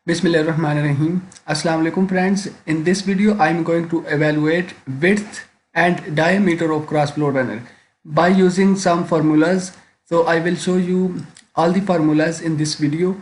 Bismillahirrahmanirrahim. Assalamu alaikum friends. In this video I am going to evaluate width and diameter of cross flow runner by using some formulas. So I will show you all the formulas in this video,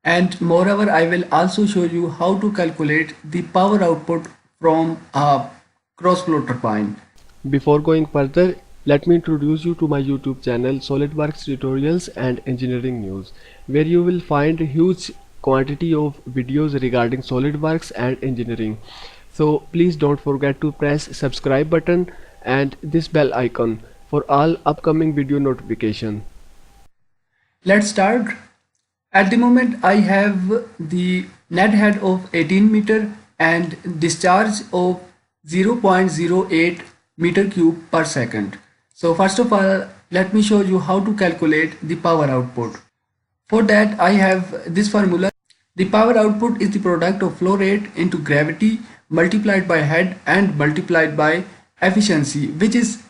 and moreover I will also show you how to calculate the power output from a cross flow turbine. Before going further, let me introduce you to my YouTube channel SolidWorks Tutorials and Engineering News, where you will find huge quantity of videos regarding SolidWorks and engineering. So please don't forget to press subscribe button and this bell icon for all upcoming video notification. Let's start. At the moment I have the net head of 18 meter and discharge of 0.08 meter cube per second. So first of all, let me show you how to calculate the power output. For that I have this formula. The power output is the product of flow rate into gravity multiplied by head and multiplied by efficiency, which is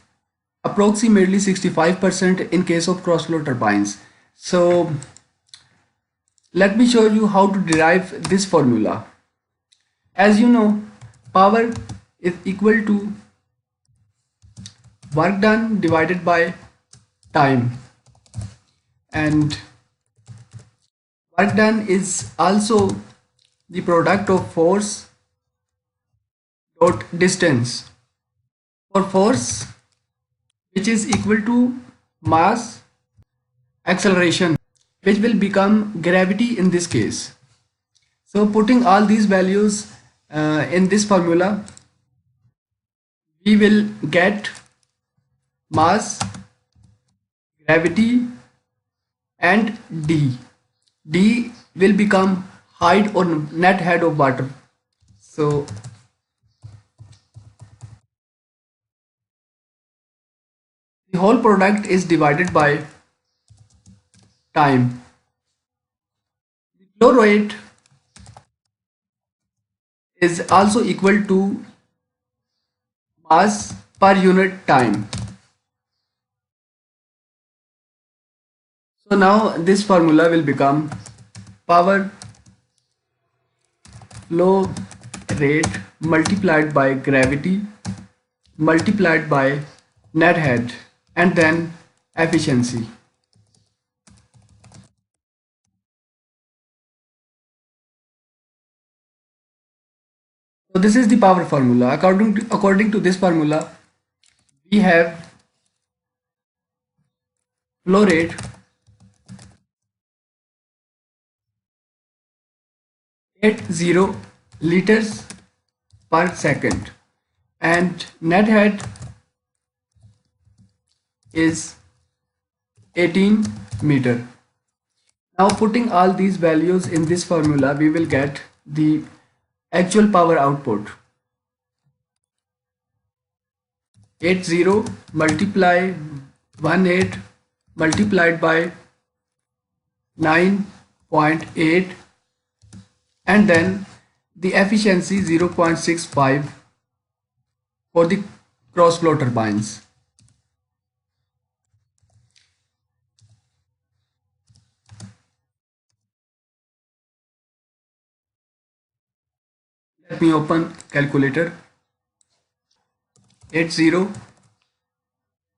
approximately 65% in case of cross flow turbines. So let me show you how to derive this formula. As you know, power is equal to work done divided by time, and work done is also the product of force dot distance. For force, which is equal to mass acceleration, which will become gravity in this case. So putting all these values in this formula, we will get mass, gravity and d. D will become height or net head of water. So the whole product is divided by time. The flow rate is also equal to mass per unit time. So now this formula will become power flow rate multiplied by gravity multiplied by net head and then efficiency. So this is the power formula. According to this formula, we have flow rate 80 liters per second and net head is 18 meter. Now putting all these values in this formula, we will get the actual power output. 80 multiply 18 multiplied by 9.8 and then the efficiency 0.65 for the cross flow turbines. Let me open calculator. 80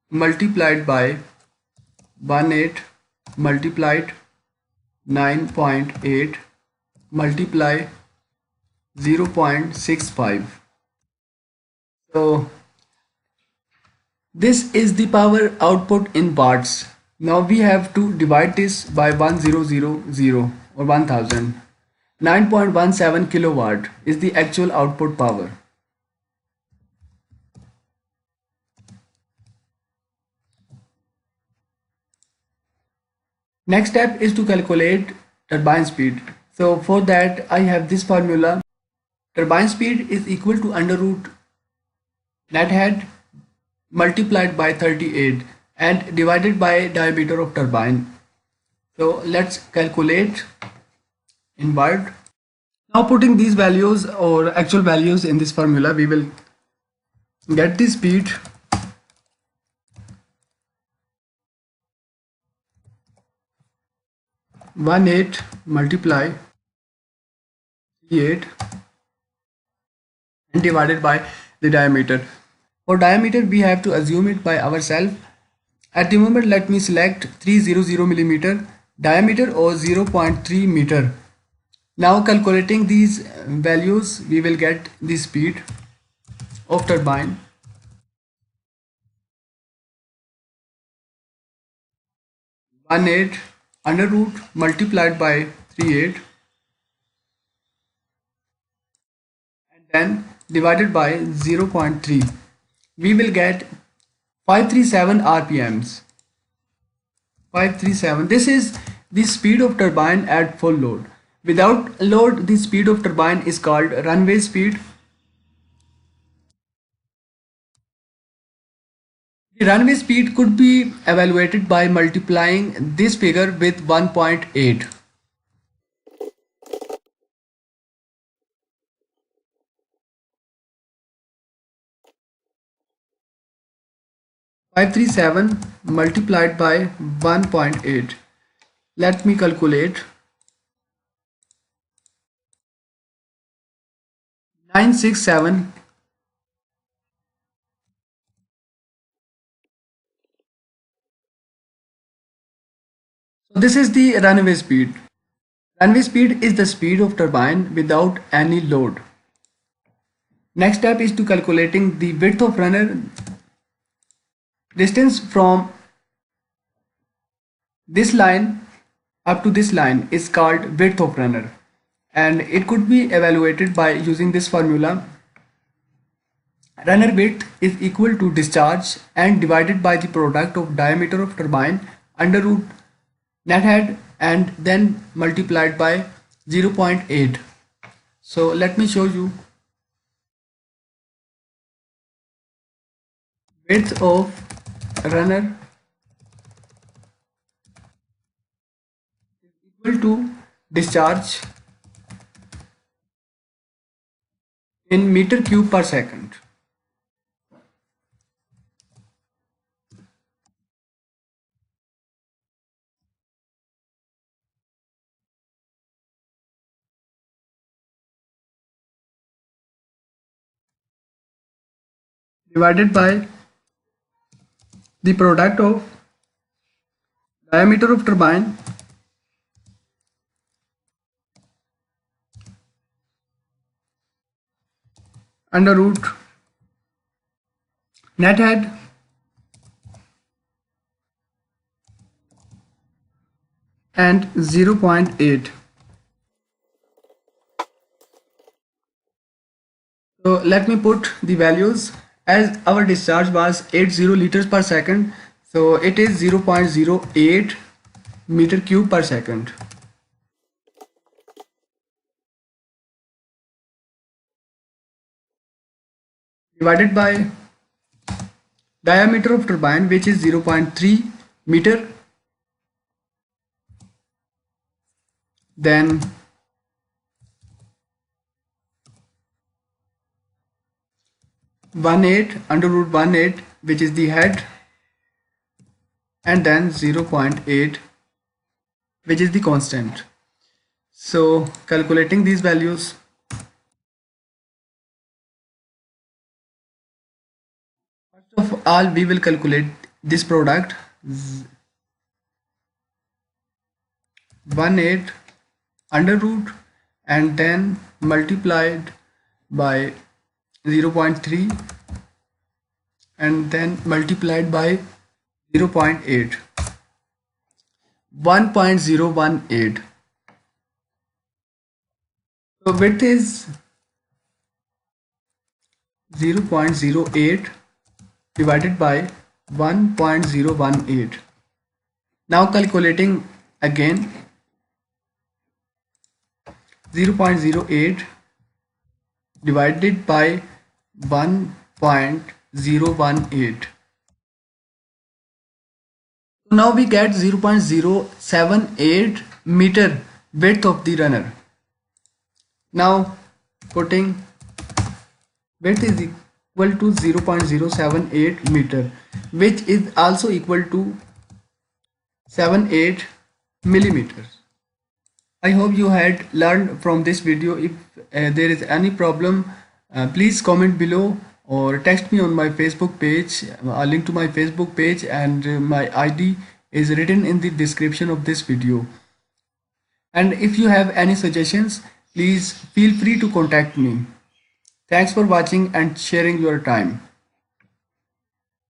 multiplied by 18 multiplied 9.8 multiply 0.65. So this is the power output in watts. Now we have to divide this by 1000 or 1000. 9.17 kilowatt is the actual output power. Next step is to calculate turbine speed. So for that I have this formula. Turbine speed is equal to under root net head multiplied by 38 and divided by diameter of turbine. So let's calculate in word. Now putting these values or actual values in this formula, we will get the speed 18 multiply 38 and divided by the diameter. For diameter, we have to assume it by ourselves. At the moment, let me select 300 millimeter diameter or 0.3 meter. Now calculating these values, we will get the speed of turbine. 18 under root multiplied by 38 and then divided by 0.3. We will get 537 RPMs. 537. This is the speed of turbine at full load. Without load, the speed of turbine is called runway speed. The runway speed could be evaluated by multiplying this figure with 1.8. Five three seven multiplied by 1.8. Let me calculate. 967. So this is the runway speed. Runway speed is the speed of turbine without any load. Next step is to calculating the width of runner. Distance from this line up to this line is called width of runner, and it could be evaluated by using this formula. Runner width is equal to discharge and divided by the product of diameter of turbine under root net head and then multiplied by 0.8. So let me show you. Width of runner is equal to discharge in meter cube per second. Divided by the product of diameter of turbine under root net head and 0.8. So let me put the values. As our discharge was 80 liters per second, so it is 0.08 meter cube per second. Divided by diameter of turbine, which is 0.3 meter, then 18 under root 18, which is the head, and then 0.8, which is the constant. So calculating these values, first of all we will calculate this product. 18 under root and then multiplied by 0.3 and then multiplied by 0.8. 1.018. So width is 0.08 divided by 1.018. Now calculating again. 0.08 divided by 1.018. Now we get 0.078 meter width of the runner. Now putting width is equal to 0.078 meter, which is also equal to 78 millimeters. I hope you had learned from this video. If there is any problem, please comment below or text me on my Facebook page. A link to my Facebook page and my ID is written in the description of this video. And if you have any suggestions, please feel free to contact me. Thanks for watching and sharing your time.